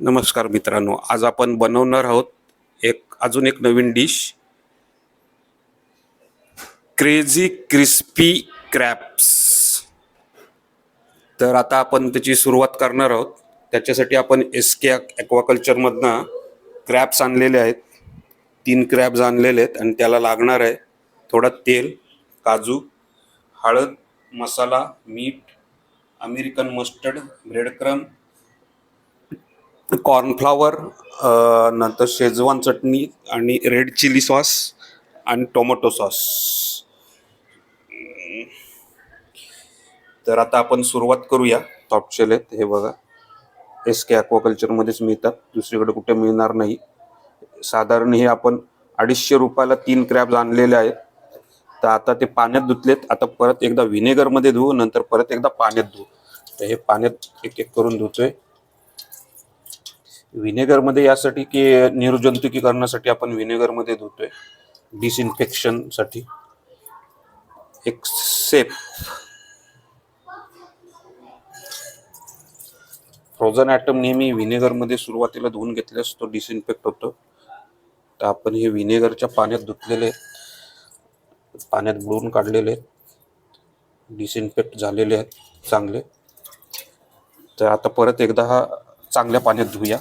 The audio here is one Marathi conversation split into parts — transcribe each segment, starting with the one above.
नमस्कार मित्रांनो, आज आपण बनवणार आहोत अजून एक नवीन डिश, क्रेझी क्रिस्पी क्रॅब्स। तर आता आपण त्याची सुरुवात करणार आहोत। त्याच्यासाठी आपण के ॲक्वाकल्चरमधनं क्रॅब्स आणलेले आहेत। 3 क्रॅब्स आणलेले आहेत आणि त्याला लागणार आहे थोडा तेल, काजू, हळद, मसाला, मीठ, American mustard, bread crumb, cornflour, नंतर शेजवान चटणी आणि रेड चिली सॉस आणि टोमॅटो सॉस। तर आता आपण सुरुवात करूया। सॉफ्टशेल आहेत हे बघा, के ॲक्वाकल्चरमध्येच मिळतात, दुसरीकडे कुठे मिळणार नाही। साधारण हे आपण 250 रुपयाला 3 क्रॅब्स आणलेले आहेत। तर आता ते पाण्यात धुतलेत, आता परत एकदा व्हिनेगरमध्ये धुवू, नंतर परत एकदा पाण्यात धुवू। तर हे पाण्यात एक एक करून धुतोय। व्हिनेगरमध्ये यासाठी की निर्जंतुकीकरणासाठी आपण व्हिनेगरमध्ये धुतोय, डिसइन्फेक्शनसाठी। एक सेफ फ्रोझन ॲटम नेहमी व्हिनेगरमध्ये सुरुवातीला धुवून घेतल्यास तो डिसइन्फेक्ट होतो। तर आपण हे व्हिनेगरच्या पाण्यात धुतलेले आहेत, पाण्यात बुडवून काढलेले आहेत, डिसइन्फेक्ट झालेले आहेत चांगले। तर आता परत एकदा हा चांगल्या पाण्यात धुया।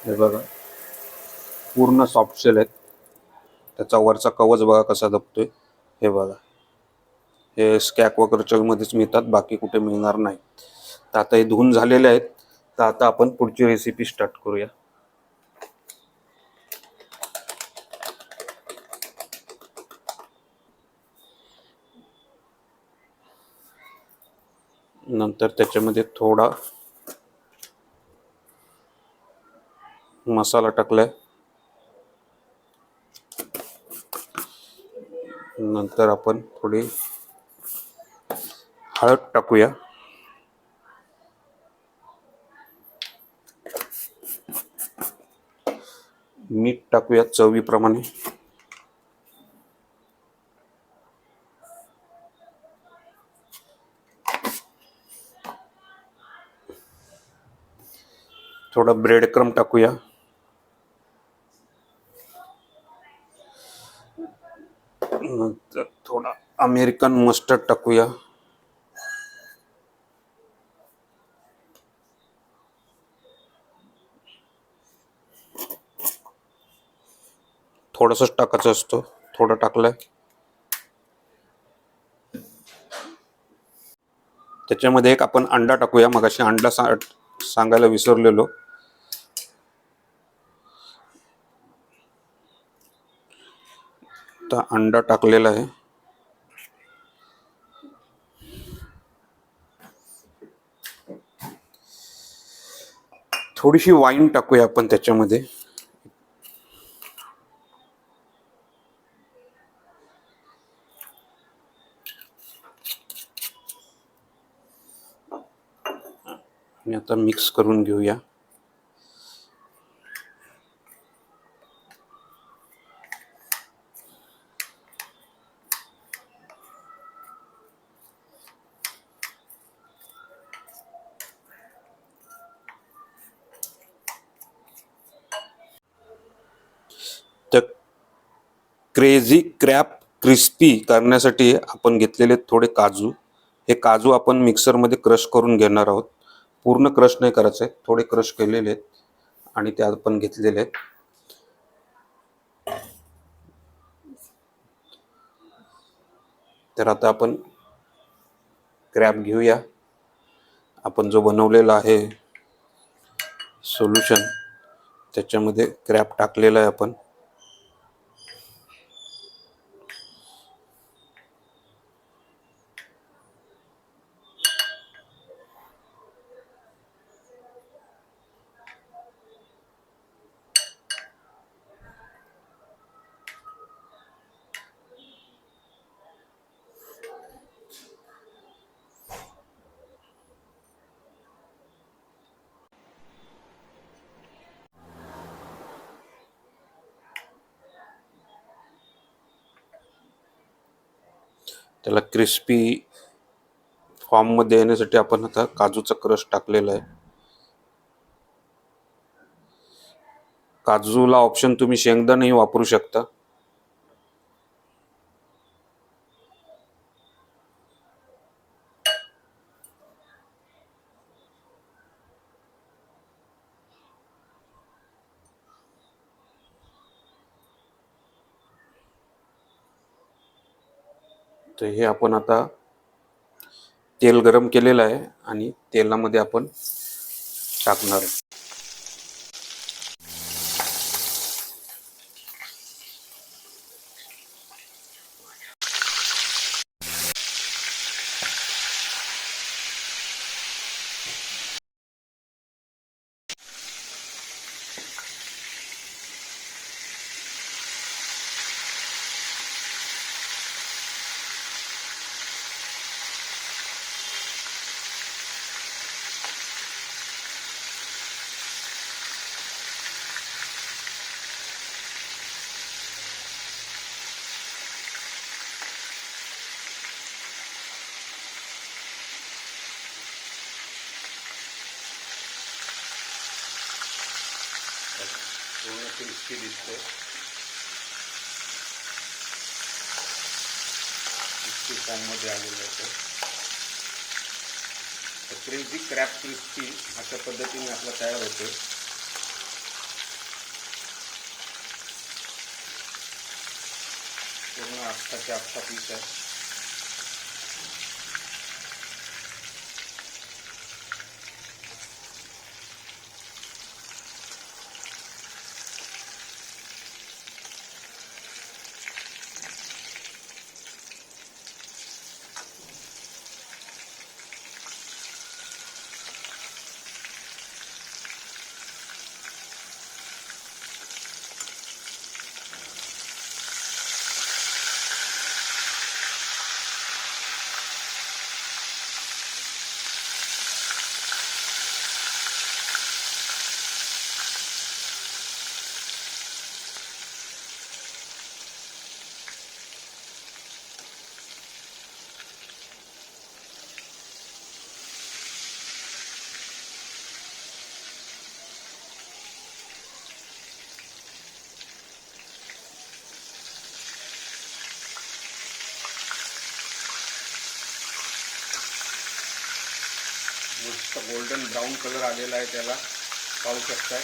हे बघा, पूर्ण सॉफ्टशेल आहेत, त्याचा वरचा कवच बघा कसा दबतोय। हे बघा, हे के ॲक्वाकल्चरमध्येच मिळतात, बाकी कुठे मिळणार नाही। तर आता हे धुवून झालेले आहेत। तर आता आपण पुढची रेसिपी स्टार्ट करूया। नंतर त्याच्यामध्ये थोडा मसाला टाकलाय, नंतर आपण थोडी हळद टाकूया, मीठ टाकूया चवीप्रमाणे, थोडा ब्रेड क्रम टाकूया, नंतर थोडा अमेरिकन मस्टर्ड टाकूया, थोडंसंच टाकायचं असतो, थोडं टाकलंय। त्याच्यामध्ये एक आपण अंडा टाकूया, मगाशी अंडा सांगायला विसरलेलो। तर अंडा टाकलेला आहे। थोडीशी वाईन टाकूया आपण त्याच्यामध्ये, आणि आता मिक्स करून घेऊया। तर क्रेझी क्रॅब क्रिस्पी करण्यासाठी आपण घेतलेले थोडे काजू, हे काजू आपण मिक्सरमध्ये क्रश करून घेणार आहोत। पूर्ण क्रश नाही करायचं आहे, थोडे क्रश केलेले आहेत आणि ते आपण घेतलेले आहेत। तर आता आपण क्रॅब घेऊया, आपण जो बनवलेला आहे सोल्युशन त्याच्यामध्ये क्रॅब टाकलेला आहे आपण। त्याला क्रिस्पी फॉर्ममध्ये येण्यासाठी आपण आता काजूचा क्रश टाकलेला आहे. काजूला ऑप्शन तुम्ही शेंगदाणेही वापरू शकता. तर हे आपण आता तेल गरम केलेलं आहे आणि तेलामध्ये आपण टाकणार आहे. पूर्ण क्रिस्पी दिसते. क्रिस्पी फॉर्ममध्ये आलेलं आहे. तर क्रेझी क्रॅब क्रिस्पी अशा पद्धतीने आपला तयार होतो. पूर्ण आत्ताच्या आत्ता पीस आहे. मस्त गोल्डन ब्राऊन कलर आलेला आहे, त्याला पाहू शकताय.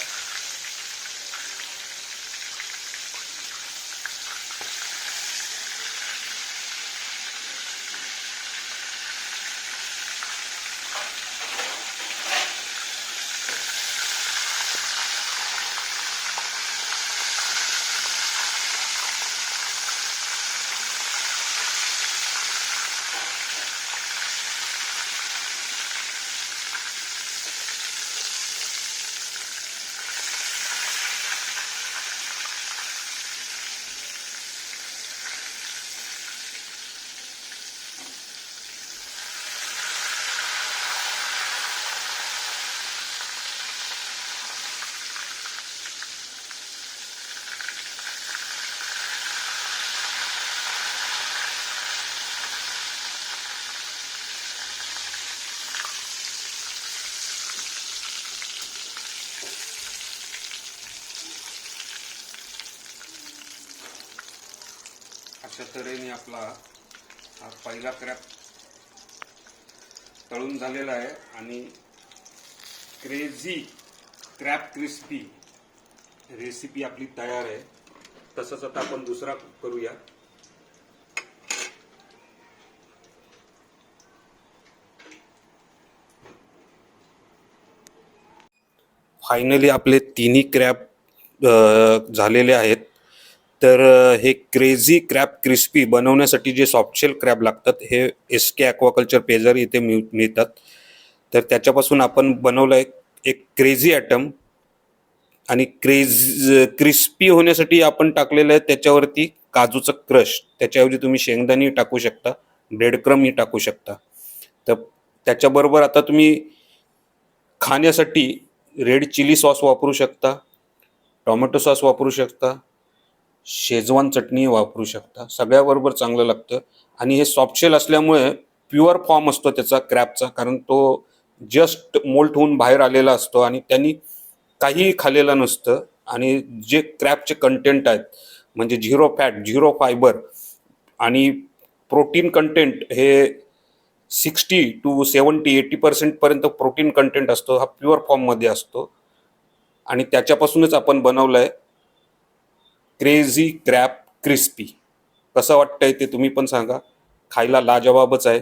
अशा तऱ्हेने आपला हा पहिला क्रॅब तळून झालेला आहे आणि क्रेझी क्रॅब क्रिस्पी रेसिपी आपली तयार आहे. तसंच आता आपण दुसरा करूया. फायनली आपले तिन्ही क्रॅब झालेले आहेत. तर हे क्रेझी क्रॅब क्रिस्पी बनवण्यासाठी जे सॉफ्टशेल क्रॅब लागतात हे SK ॲक्वाकल्चर पेजारी इथे मिळतात. तर त्याच्यापासून आपण बनवलं एक क्रेझी आयटम. आणि क्रिस्पी होण्यासाठी आपण टाकलेलं आहे त्याच्यावरती काजूचं क्रश. त्याच्याऐवजी तुम्ही शेंगदाणे टाकू शकता, ब्रेड क्रमही टाकू शकता. तर त्याच्याबरोबर आता तुम्ही खाण्यासाठी रेड चिली सॉस वापरू शकता, टोमॅटो सॉस वापरू शकता, शेजवान चटणी वापरू शकता, सगळ्याबरोबर चांगलं लागतं. आणि हे सॉफ्टशेल असल्यामुळे प्युअर फॉर्म असतो त्याचा क्रॅबचा, कारण तो जस्ट मोल्ट होऊन बाहेर आलेला असतो आणि त्यांनी काहीही खाल्लेलं नसतं. आणि जे क्रॅबचे कंटेंट आहेत म्हणजे 0 फॅट, 0 फायबर आणि प्रोटीन कंटेंट हे 60 to 70-80% पर्यंत प्रोटीन कंटेंट असतो, हा प्युअर फॉर्ममध्ये असतो. आणि त्याच्यापासूनच आपण बनवलं आहे क्रेझी क्रॅब क्रिस्पी. कसं वाटतंय ते तुम्ही पण सांगा. खायला लाजवाबच आहे.